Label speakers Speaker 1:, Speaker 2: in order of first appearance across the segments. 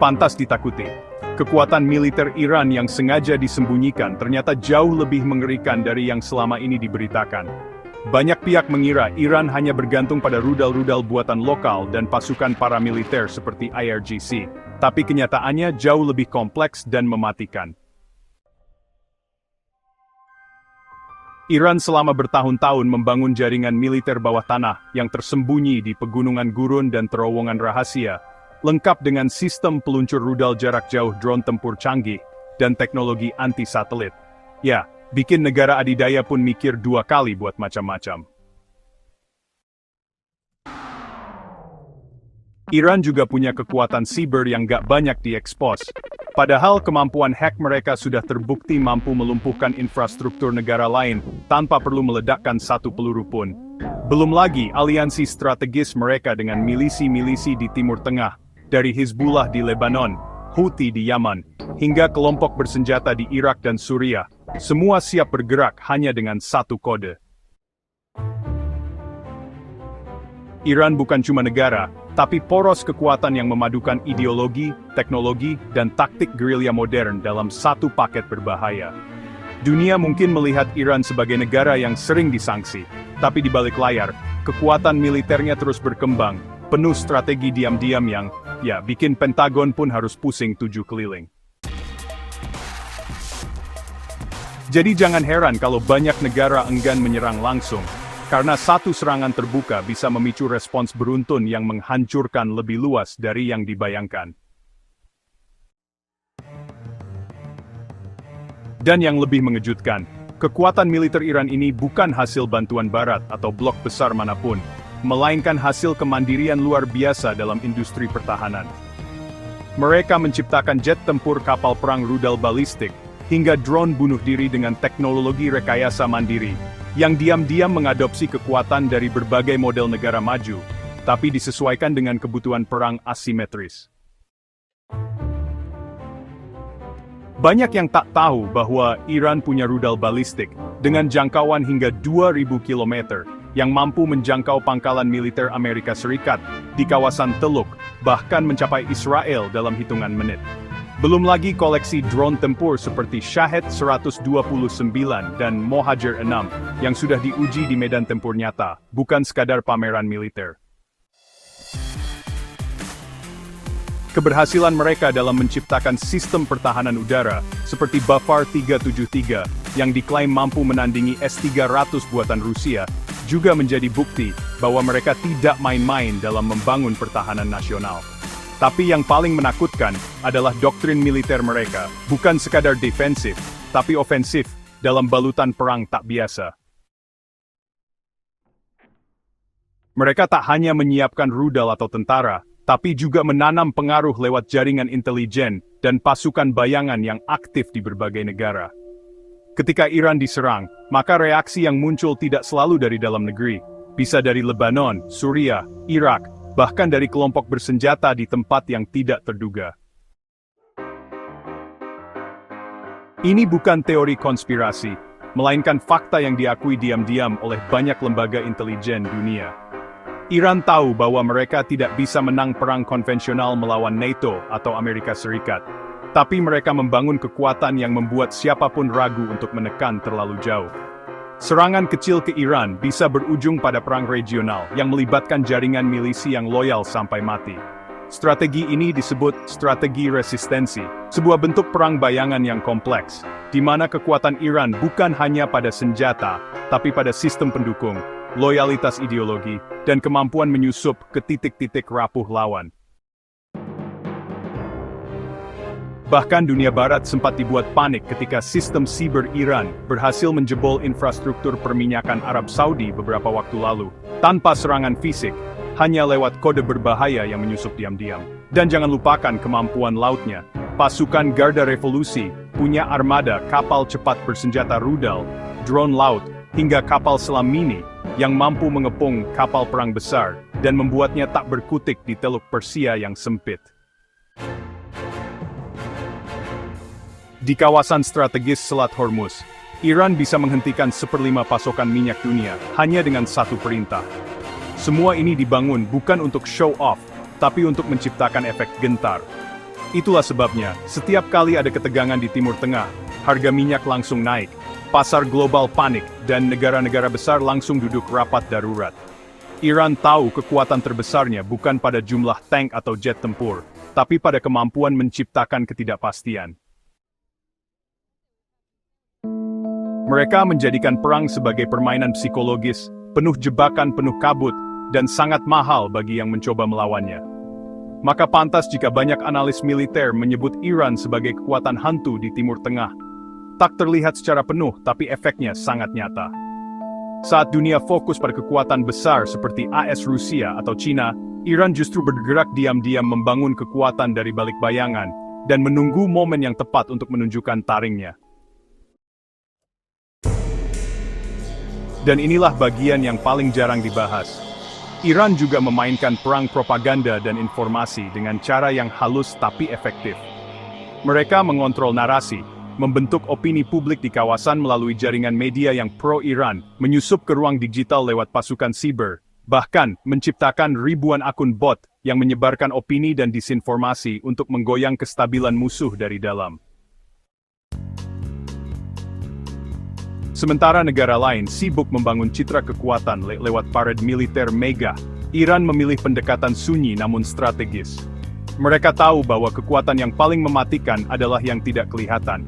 Speaker 1: Pantas ditakuti. Kekuatan militer Iran yang sengaja disembunyikan ternyata jauh lebih mengerikan dari yang selama ini diberitakan. Banyak pihak mengira Iran hanya bergantung pada rudal-rudal buatan lokal dan pasukan paramiliter seperti IRGC. Tapi kenyataannya jauh lebih kompleks dan mematikan. Iran selama bertahun-tahun membangun jaringan militer bawah tanah yang tersembunyi di pegunungan gurun dan terowongan rahasia, lengkap dengan sistem peluncur rudal jarak jauh drone tempur canggih dan teknologi anti-satelit. Ya, bikin negara adidaya pun mikir dua kali buat macam-macam. Iran juga punya kekuatan siber yang gak banyak diekspos. Padahal kemampuan hack mereka sudah terbukti mampu melumpuhkan infrastruktur negara lain tanpa perlu meledakkan satu peluru pun. Belum lagi aliansi strategis mereka dengan milisi-milisi di Timur Tengah, dari Hizbullah di Lebanon, Houthi di Yaman, hingga kelompok bersenjata di Irak dan Suriah. Semua siap bergerak hanya dengan satu kode. Iran bukan cuma negara, tapi poros kekuatan yang memadukan ideologi, teknologi, dan taktik gerilya modern dalam satu paket berbahaya. Dunia mungkin melihat Iran sebagai negara yang sering disangsi, tapi di balik layar, kekuatan militernya terus berkembang, penuh strategi diam-diam yang, bikin Pentagon pun harus pusing 7 keliling. Jadi jangan heran kalau banyak negara enggan menyerang langsung, karena satu serangan terbuka bisa memicu respons beruntun yang menghancurkan lebih luas dari yang dibayangkan. Dan yang lebih mengejutkan, kekuatan militer Iran ini bukan hasil bantuan Barat atau blok besar manapun, melainkan hasil kemandirian luar biasa dalam industri pertahanan. Mereka menciptakan jet tempur, kapal perang rudal balistik, hingga drone bunuh diri dengan teknologi rekayasa mandiri, yang diam-diam mengadopsi kekuatan dari berbagai model negara maju, tapi disesuaikan dengan kebutuhan perang asimetris. Banyak yang tak tahu bahwa Iran punya rudal balistik dengan jangkauan hingga 2.000 km, yang mampu menjangkau pangkalan militer Amerika Serikat di kawasan Teluk, bahkan mencapai Israel dalam hitungan menit. Belum lagi koleksi drone tempur seperti Shahed 129 dan Mohajer 6 yang sudah diuji di medan tempur nyata, bukan sekadar pameran militer. Keberhasilan mereka dalam menciptakan sistem pertahanan udara seperti Bafar 373 yang diklaim mampu menandingi S-300 buatan Rusia juga menjadi bukti bahwa mereka tidak main-main dalam membangun pertahanan nasional. Tapi yang paling menakutkan adalah doktrin militer mereka, bukan sekadar defensif, tapi ofensif, dalam balutan perang tak biasa. Mereka tak hanya menyiapkan rudal atau tentara, tapi juga menanam pengaruh lewat jaringan intelijen dan pasukan bayangan yang aktif di berbagai negara. Ketika Iran diserang, maka reaksi yang muncul tidak selalu dari dalam negeri, bisa dari Lebanon, Suriah, Irak, bahkan dari kelompok bersenjata di tempat yang tidak terduga. Ini bukan teori konspirasi, melainkan fakta yang diakui diam-diam oleh banyak lembaga intelijen dunia. Iran tahu bahwa mereka tidak bisa menang perang konvensional melawan NATO atau Amerika Serikat, tapi mereka membangun kekuatan yang membuat siapapun ragu untuk menekan terlalu jauh. Serangan kecil ke Iran bisa berujung pada perang regional yang melibatkan jaringan milisi yang loyal sampai mati. Strategi ini disebut strategi resistensi, sebuah bentuk perang bayangan yang kompleks, di mana kekuatan Iran bukan hanya pada senjata, tapi pada sistem pendukung, loyalitas ideologi, dan kemampuan menyusup ke titik-titik rapuh lawan. Bahkan dunia barat sempat dibuat panik ketika sistem siber Iran berhasil menjebol infrastruktur perminyakan Arab Saudi beberapa waktu lalu, tanpa serangan fisik, hanya lewat kode berbahaya yang menyusup diam-diam. Dan jangan lupakan kemampuan lautnya. Pasukan Garda Revolusi punya armada kapal cepat bersenjata rudal, drone laut, hingga kapal selam mini yang mampu mengepung kapal perang besar dan membuatnya tak berkutik di Teluk Persia yang sempit. Di kawasan strategis Selat Hormuz, Iran bisa menghentikan 1/5 pasokan minyak dunia hanya dengan satu perintah. Semua ini dibangun bukan untuk show off, tapi untuk menciptakan efek gentar. Itulah sebabnya, setiap kali ada ketegangan di Timur Tengah, harga minyak langsung naik, pasar global panik, dan negara-negara besar langsung duduk rapat darurat. Iran tahu kekuatan terbesarnya bukan pada jumlah tank atau jet tempur, tapi pada kemampuan menciptakan ketidakpastian. Mereka menjadikan perang sebagai permainan psikologis, penuh jebakan, penuh kabut, dan sangat mahal bagi yang mencoba melawannya. Maka pantas jika banyak analis militer menyebut Iran sebagai kekuatan hantu di Timur Tengah. Tak terlihat secara penuh, tapi efeknya sangat nyata. Saat dunia fokus pada kekuatan besar seperti AS Rusia atau Cina, Iran justru bergerak diam-diam membangun kekuatan dari balik bayangan, dan menunggu momen yang tepat untuk menunjukkan taringnya. Dan inilah bagian yang paling jarang dibahas. Iran juga memainkan perang propaganda dan informasi dengan cara yang halus tapi efektif. Mereka mengontrol narasi, membentuk opini publik di kawasan melalui jaringan media yang pro-Iran, menyusup ke ruang digital lewat pasukan siber, bahkan menciptakan ribuan akun bot yang menyebarkan opini dan disinformasi untuk menggoyang kestabilan musuh dari dalam. Sementara negara lain sibuk membangun citra kekuatan lewat parade militer mega, Iran memilih pendekatan sunyi namun strategis. Mereka tahu bahwa kekuatan yang paling mematikan adalah yang tidak kelihatan.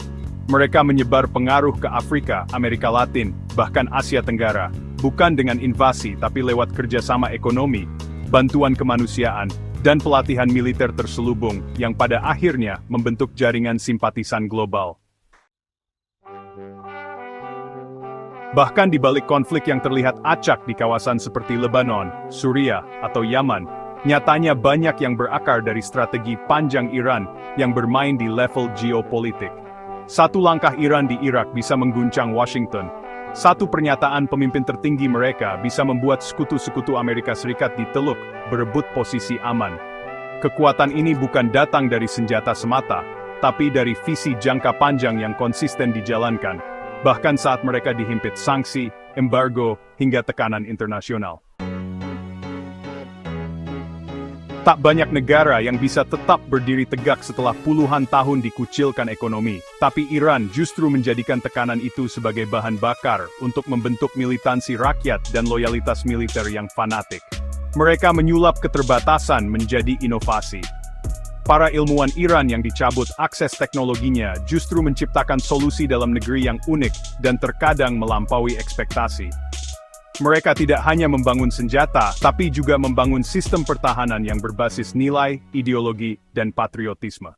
Speaker 1: Mereka menyebar pengaruh ke Afrika, Amerika Latin, bahkan Asia Tenggara, bukan dengan invasi tapi lewat kerjasama ekonomi, bantuan kemanusiaan, dan pelatihan militer terselubung yang pada akhirnya membentuk jaringan simpatisan global. Bahkan di balik konflik yang terlihat acak di kawasan seperti Lebanon, Suriah, atau Yaman, nyatanya banyak yang berakar dari strategi panjang Iran yang bermain di level geopolitik. Satu langkah Iran di Irak bisa mengguncang Washington. Satu pernyataan pemimpin tertinggi mereka bisa membuat sekutu-sekutu Amerika Serikat di Teluk berebut posisi aman. Kekuatan ini bukan datang dari senjata semata, tapi dari visi jangka panjang yang konsisten dijalankan. Bahkan saat mereka dihimpit sanksi, embargo, hingga tekanan internasional. Tak banyak negara yang bisa tetap berdiri tegak setelah puluhan tahun dikucilkan ekonomi, tapi Iran justru menjadikan tekanan itu sebagai bahan bakar untuk membentuk militansi rakyat dan loyalitas militer yang fanatik. Mereka menyulap keterbatasan menjadi inovasi. Para ilmuwan Iran yang dicabut akses teknologinya justru menciptakan solusi dalam negeri yang unik dan terkadang melampaui ekspektasi. Mereka tidak hanya membangun senjata, tapi juga membangun sistem pertahanan yang berbasis nilai, ideologi, dan patriotisme.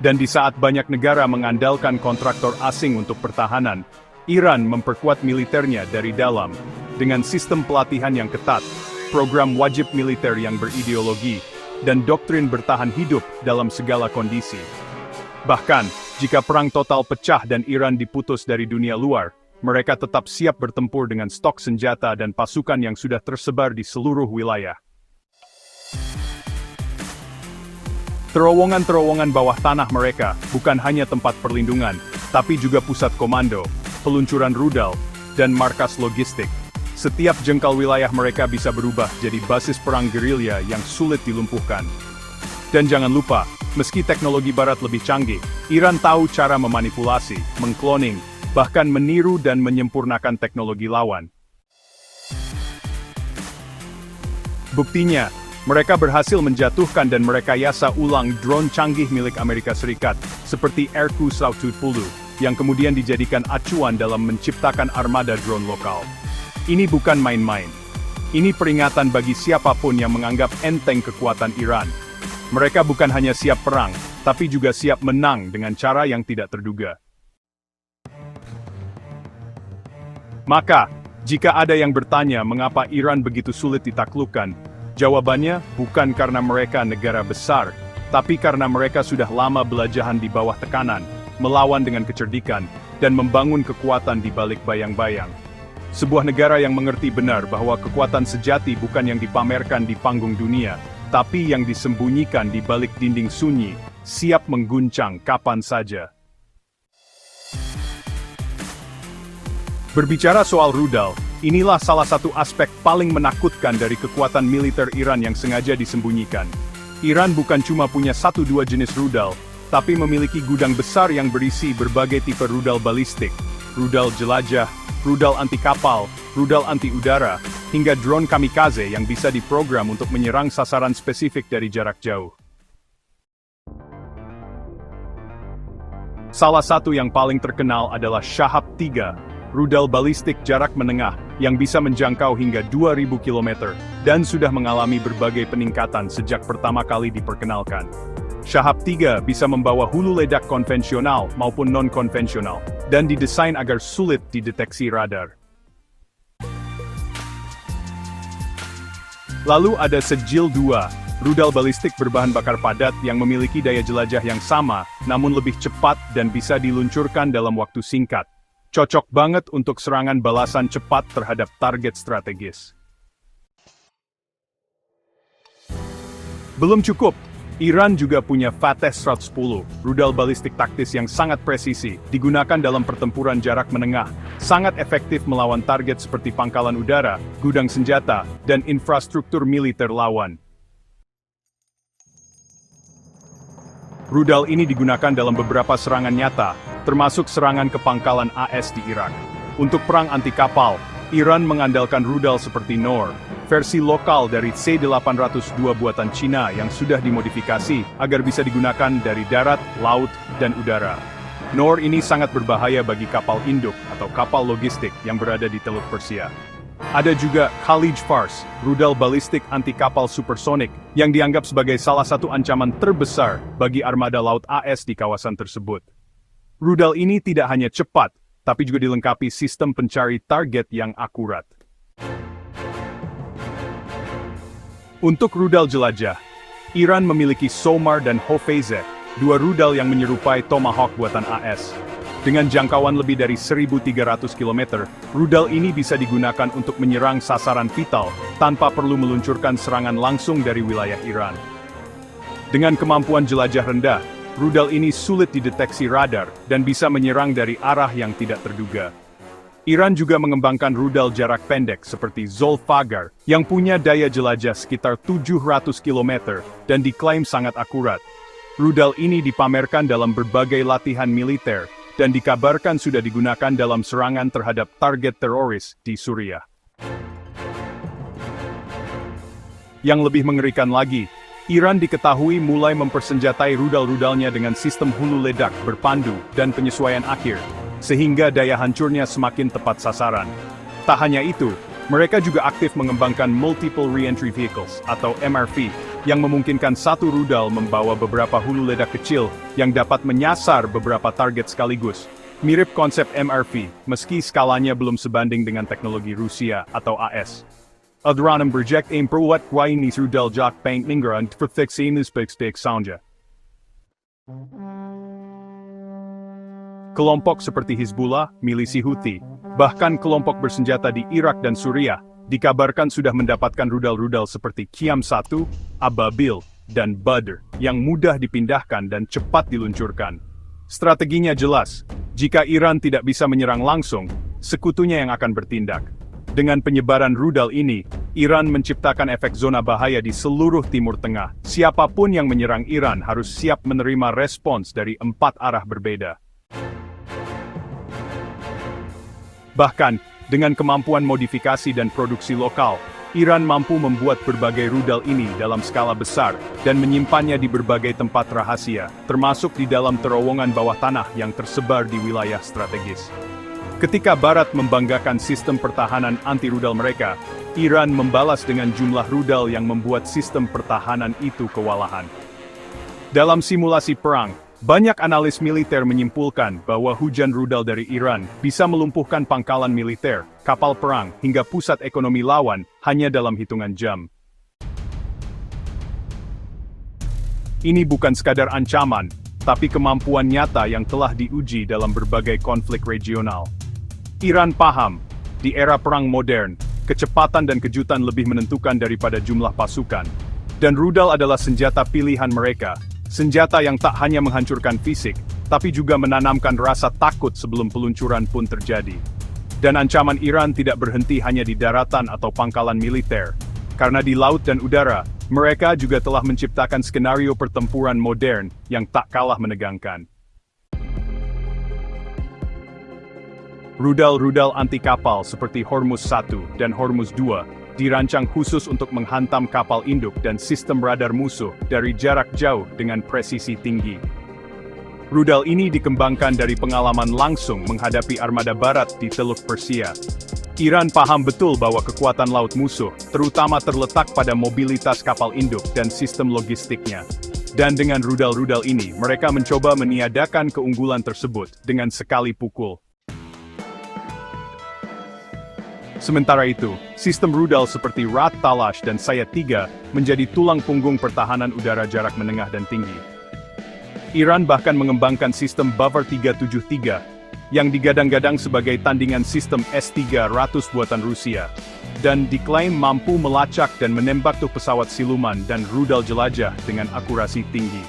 Speaker 1: Dan di saat banyak negara mengandalkan kontraktor asing untuk pertahanan, Iran memperkuat militernya dari dalam, dengan sistem pelatihan yang ketat, program wajib militer yang berideologi, dan doktrin bertahan hidup dalam segala kondisi. Bahkan, jika perang total pecah dan Iran diputus dari dunia luar, mereka tetap siap bertempur dengan stok senjata dan pasukan yang sudah tersebar di seluruh wilayah. Terowongan-terowongan bawah tanah mereka bukan hanya tempat perlindungan, tapi juga pusat komando, peluncuran rudal, dan markas logistik. Setiap jengkal wilayah mereka bisa berubah jadi basis perang gerilya yang sulit dilumpuhkan. Dan jangan lupa, meski teknologi barat lebih canggih, Iran tahu cara memanipulasi, mengkloning, bahkan meniru dan menyempurnakan teknologi lawan. Buktinya, mereka berhasil menjatuhkan dan merekayasa ulang drone canggih milik Amerika Serikat, seperti Airq-110, yang kemudian dijadikan acuan dalam menciptakan armada drone lokal. Ini bukan main-main. Ini peringatan bagi siapapun yang menganggap enteng kekuatan Iran. Mereka bukan hanya siap perang, tapi juga siap menang dengan cara yang tidak terduga. Maka, jika ada yang bertanya mengapa Iran begitu sulit ditaklukkan, jawabannya bukan karena mereka negara besar, tapi karena mereka sudah lama belajahan di bawah tekanan, melawan dengan kecerdikan, dan membangun kekuatan di balik bayang-bayang. Sebuah negara yang mengerti benar bahwa kekuatan sejati bukan yang dipamerkan di panggung dunia, tapi yang disembunyikan di balik dinding sunyi, siap mengguncang kapan saja. Berbicara soal rudal, inilah salah satu aspek paling menakutkan dari kekuatan militer Iran yang sengaja disembunyikan. Iran bukan cuma punya 1-2 jenis rudal, tapi memiliki gudang besar yang berisi berbagai tipe rudal balistik, rudal jelajah, rudal anti kapal, rudal anti udara, hingga drone kamikaze yang bisa diprogram untuk menyerang sasaran spesifik dari jarak jauh. Salah satu yang paling terkenal adalah Shahab-3, rudal balistik jarak menengah yang bisa menjangkau hingga 2.000 km, dan sudah mengalami berbagai peningkatan sejak pertama kali diperkenalkan. Shahab-3 bisa membawa hulu ledak konvensional maupun non-konvensional, dan didesain agar sulit dideteksi radar. Lalu ada Sejil-2, rudal balistik berbahan bakar padat yang memiliki daya jelajah yang sama, namun lebih cepat dan bisa diluncurkan dalam waktu singkat. Cocok banget untuk serangan balasan cepat terhadap target strategis. Belum cukup, Iran juga punya Fateh-110, rudal balistik taktis yang sangat presisi, digunakan dalam pertempuran jarak menengah, sangat efektif melawan target seperti pangkalan udara, gudang senjata, dan infrastruktur militer lawan. Rudal ini digunakan dalam beberapa serangan nyata, termasuk serangan ke pangkalan AS di Irak. Untuk perang anti kapal, Iran mengandalkan rudal seperti Nor, versi lokal dari C-802 buatan Cina yang sudah dimodifikasi agar bisa digunakan dari darat, laut, dan udara. Nor ini sangat berbahaya bagi kapal induk atau kapal logistik yang berada di Teluk Persia. Ada juga Khalij Fars, rudal balistik anti kapal supersonik yang dianggap sebagai salah satu ancaman terbesar bagi armada laut AS di kawasan tersebut. Rudal ini tidak hanya cepat, tapi juga dilengkapi sistem pencari target yang akurat. Untuk rudal jelajah, Iran memiliki SOMAR dan Hofeize, dua rudal yang menyerupai Tomahawk buatan AS. Dengan jangkauan lebih dari 1.300 km, rudal ini bisa digunakan untuk menyerang sasaran vital tanpa perlu meluncurkan serangan langsung dari wilayah Iran. Dengan kemampuan jelajah rendah, rudal ini sulit dideteksi radar dan bisa menyerang dari arah yang tidak terduga. Iran juga mengembangkan rudal jarak pendek seperti Zolfaghar yang punya daya jelajah sekitar 700 km dan diklaim sangat akurat. Rudal ini dipamerkan dalam berbagai latihan militer dan dikabarkan sudah digunakan dalam serangan terhadap target teroris di Suriah. Yang lebih mengerikan lagi, Iran diketahui mulai mempersenjatai rudal-rudalnya dengan sistem hulu ledak berpandu dan penyesuaian akhir, sehingga daya hancurnya semakin tepat sasaran. Tak hanya itu, mereka juga aktif mengembangkan Multiple Reentry Vehicles atau MRV, yang memungkinkan satu rudal membawa beberapa hulu ledak kecil yang dapat menyasar beberapa target sekaligus. Mirip konsep MRV, meski skalanya belum sebanding dengan teknologi Rusia atau AS. Adranam project aim perwat ini rudal jak paint minggaran proteksi nisbek soundja. Kelompok seperti Hizbullah, milisi Houthi, bahkan kelompok bersenjata di Irak dan Suriah, dikabarkan sudah mendapatkan rudal-rudal seperti Qiyam-1, Ababil, dan Badr, yang mudah dipindahkan dan cepat diluncurkan. Strateginya jelas, jika Iran tidak bisa menyerang langsung, sekutunya yang akan bertindak. Dengan penyebaran rudal ini, Iran menciptakan efek zona bahaya di seluruh Timur Tengah. Siapapun yang menyerang Iran harus siap menerima respons dari 4 arah berbeda. Bahkan, dengan kemampuan modifikasi dan produksi lokal, Iran mampu membuat berbagai rudal ini dalam skala besar dan menyimpannya di berbagai tempat rahasia, termasuk di dalam terowongan bawah tanah yang tersebar di wilayah strategis. Ketika Barat membanggakan sistem pertahanan anti-rudal mereka, Iran membalas dengan jumlah rudal yang membuat sistem pertahanan itu kewalahan. Dalam simulasi perang, banyak analis militer menyimpulkan bahwa hujan rudal dari Iran bisa melumpuhkan pangkalan militer, kapal perang, hingga pusat ekonomi lawan hanya dalam hitungan jam. Ini bukan sekadar ancaman, tapi kemampuan nyata yang telah diuji dalam berbagai konflik regional. Iran paham, di era perang modern, kecepatan dan kejutan lebih menentukan daripada jumlah pasukan. Dan rudal adalah senjata pilihan mereka. Senjata yang tak hanya menghancurkan fisik, tapi juga menanamkan rasa takut sebelum peluncuran pun terjadi. Dan ancaman Iran tidak berhenti hanya di daratan atau pangkalan militer. Karena di laut dan udara, Mereka juga telah menciptakan skenario pertempuran modern yang tak kalah menegangkan. Rudal-rudal anti kapal seperti Hormuz 1 dan Hormuz 2 dirancang khusus untuk menghantam kapal induk dan sistem radar musuh dari jarak jauh dengan presisi tinggi. Rudal ini dikembangkan dari pengalaman langsung menghadapi armada barat di Teluk Persia. Iran paham betul bahwa kekuatan laut musuh, terutama terletak pada mobilitas kapal induk dan sistem logistiknya. Dan dengan rudal-rudal ini, mereka mencoba meniadakan keunggulan tersebut dengan sekali pukul. Sementara itu, sistem rudal seperti Rat Talash dan Sayad 3 menjadi tulang punggung pertahanan udara jarak menengah dan tinggi. Iran bahkan mengembangkan sistem Bavar 373, yang digadang-gadang sebagai tandingan sistem S-300 buatan Rusia, dan diklaim mampu melacak dan menembak pesawat siluman dan rudal jelajah dengan akurasi tinggi.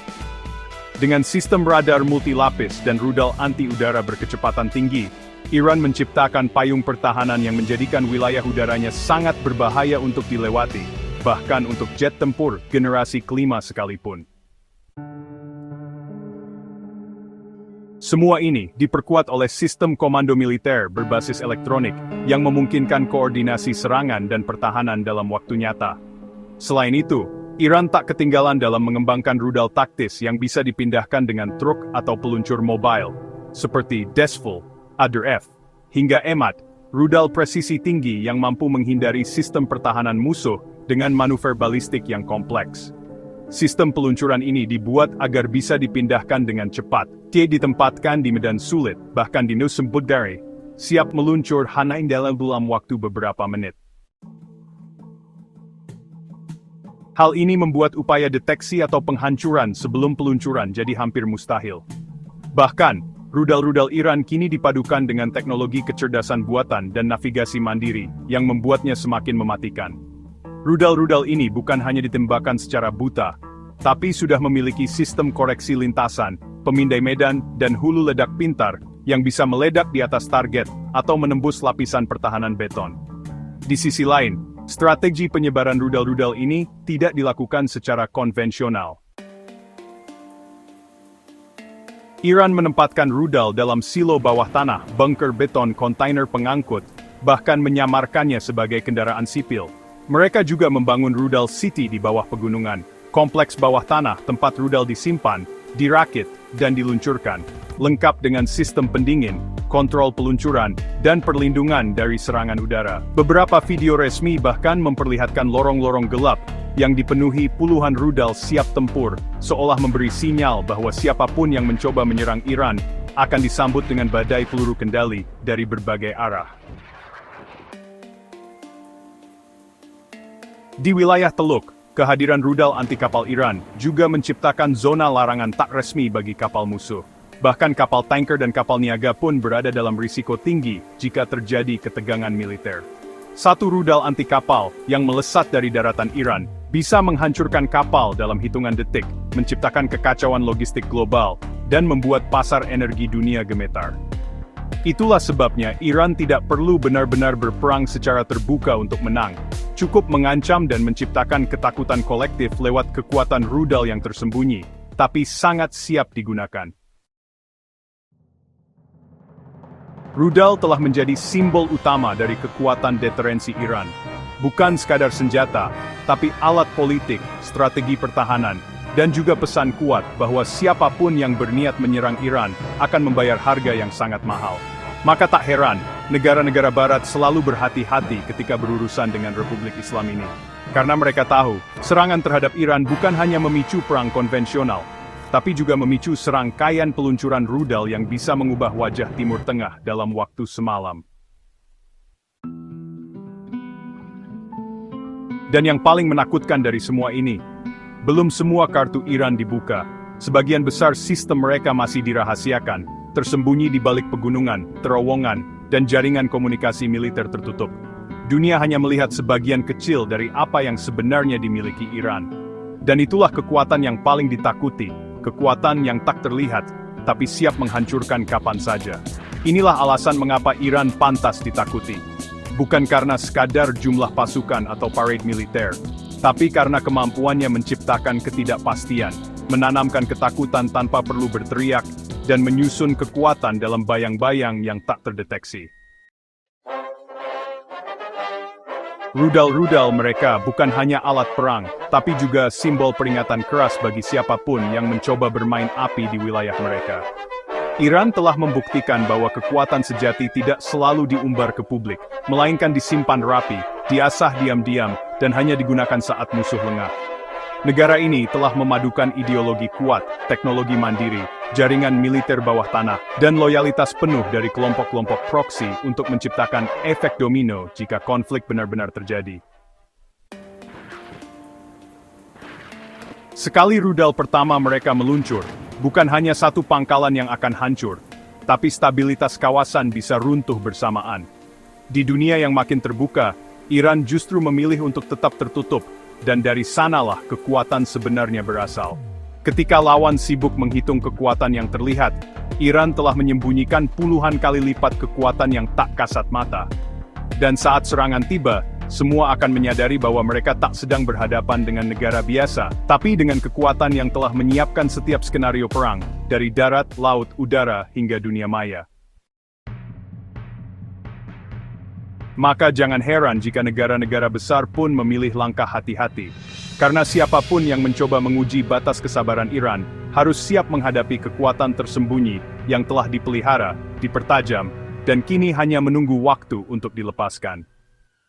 Speaker 1: Dengan sistem radar multilapis dan rudal anti-udara berkecepatan tinggi, Iran menciptakan payung pertahanan yang menjadikan wilayah udaranya sangat berbahaya untuk dilewati, bahkan untuk jet tempur generasi kelima sekalipun. Semua ini diperkuat oleh sistem komando militer berbasis elektronik yang memungkinkan koordinasi serangan dan pertahanan dalam waktu nyata. Selain itu, Iran tak ketinggalan dalam mengembangkan rudal taktis yang bisa dipindahkan dengan truk atau peluncur mobile, seperti Desful, Adr-F, hingga Emad, rudal presisi tinggi yang mampu menghindari sistem pertahanan musuh dengan manuver balistik yang kompleks. Sistem peluncuran ini dibuat agar bisa dipindahkan dengan cepat. Dia ditempatkan di medan sulit, bahkan di Nusum Budare, siap meluncur hanya dalam waktu beberapa menit. Hal ini membuat upaya deteksi atau penghancuran sebelum peluncuran jadi hampir mustahil. Bahkan, rudal-rudal Iran kini dipadukan dengan teknologi kecerdasan buatan dan navigasi mandiri, yang membuatnya semakin mematikan. Rudal-rudal ini bukan hanya ditembakkan secara buta, tapi sudah memiliki sistem koreksi lintasan, pemindai medan, dan hulu ledak pintar, yang bisa meledak di atas target, atau menembus lapisan pertahanan beton. Di sisi lain, strategi penyebaran rudal-rudal ini tidak dilakukan secara konvensional. Iran menempatkan rudal dalam silo bawah tanah, bunker beton kontainer pengangkut, bahkan menyamarkannya sebagai kendaraan sipil. Mereka juga membangun rudal city di bawah pegunungan, kompleks bawah tanah tempat rudal disimpan, dirakit, dan diluncurkan, lengkap dengan sistem pendingin, kontrol peluncuran, dan perlindungan dari serangan udara. Beberapa video resmi bahkan memperlihatkan lorong-lorong gelap yang dipenuhi puluhan rudal siap tempur, seolah memberi sinyal bahwa siapapun yang mencoba menyerang Iran akan disambut dengan badai peluru kendali dari berbagai arah. Di wilayah Teluk, kehadiran rudal anti kapal Iran juga menciptakan zona larangan tak resmi bagi kapal musuh. Bahkan kapal tanker dan kapal niaga pun berada dalam risiko tinggi jika terjadi ketegangan militer. Satu rudal anti kapal yang melesat dari daratan Iran bisa menghancurkan kapal dalam hitungan detik, menciptakan kekacauan logistik global, dan membuat pasar energi dunia gemetar. Itulah sebabnya Iran tidak perlu benar-benar berperang secara terbuka untuk menang. Cukup mengancam dan menciptakan ketakutan kolektif lewat kekuatan rudal yang tersembunyi, tapi sangat siap digunakan. Rudal telah menjadi simbol utama dari kekuatan deterensi Iran. Bukan sekadar senjata, tapi alat politik, strategi pertahanan, dan juga pesan kuat bahwa siapapun yang berniat menyerang Iran akan membayar harga yang sangat mahal. Maka tak heran, negara-negara barat selalu berhati-hati ketika berurusan dengan Republik Islam ini. Karena mereka tahu, serangan terhadap Iran bukan hanya memicu perang konvensional, tapi juga memicu serangkaian peluncuran rudal yang bisa mengubah wajah Timur Tengah dalam waktu semalam. Dan yang paling menakutkan dari semua ini, belum semua kartu Iran dibuka. Sebagian besar sistem mereka masih dirahasiakan, tersembunyi di balik pegunungan, terowongan, dan jaringan komunikasi militer tertutup. Dunia hanya melihat sebagian kecil dari apa yang sebenarnya dimiliki Iran. Dan itulah kekuatan yang paling ditakuti, kekuatan yang tak terlihat, tapi siap menghancurkan kapan saja. Inilah alasan mengapa Iran pantas ditakuti. Bukan karena sekadar jumlah pasukan atau parade militer, tapi karena kemampuannya menciptakan ketidakpastian, menanamkan ketakutan tanpa perlu berteriak, dan menyusun kekuatan dalam bayang-bayang yang tak terdeteksi. Rudal-rudal mereka bukan hanya alat perang, tapi juga simbol peringatan keras bagi siapapun yang mencoba bermain api di wilayah mereka. Iran telah membuktikan bahwa kekuatan sejati tidak selalu diumbar ke publik, melainkan disimpan rapi, diasah diam-diam, dan hanya digunakan saat musuh lengah. Negara ini telah memadukan ideologi kuat, teknologi mandiri, jaringan militer bawah tanah, dan loyalitas penuh dari kelompok-kelompok proksi untuk menciptakan efek domino jika konflik benar-benar terjadi. Sekali rudal pertama mereka meluncur, bukan hanya satu pangkalan yang akan hancur, tapi stabilitas kawasan bisa runtuh bersamaan. Di dunia yang makin terbuka, Iran justru memilih untuk tetap tertutup, dan dari sanalah kekuatan sebenarnya berasal. Ketika lawan sibuk menghitung kekuatan yang terlihat, Iran telah menyembunyikan puluhan kali lipat kekuatan yang tak kasat mata. Dan saat serangan tiba, semua akan menyadari bahwa mereka tak sedang berhadapan dengan negara biasa, tapi dengan kekuatan yang telah menyiapkan setiap skenario perang, dari darat, laut, udara, hingga dunia maya. Maka jangan heran jika negara-negara besar pun memilih langkah hati-hati. Karena siapapun yang mencoba menguji batas kesabaran Iran, harus siap menghadapi kekuatan tersembunyi yang telah dipelihara, dipertajam, dan kini hanya menunggu waktu untuk dilepaskan.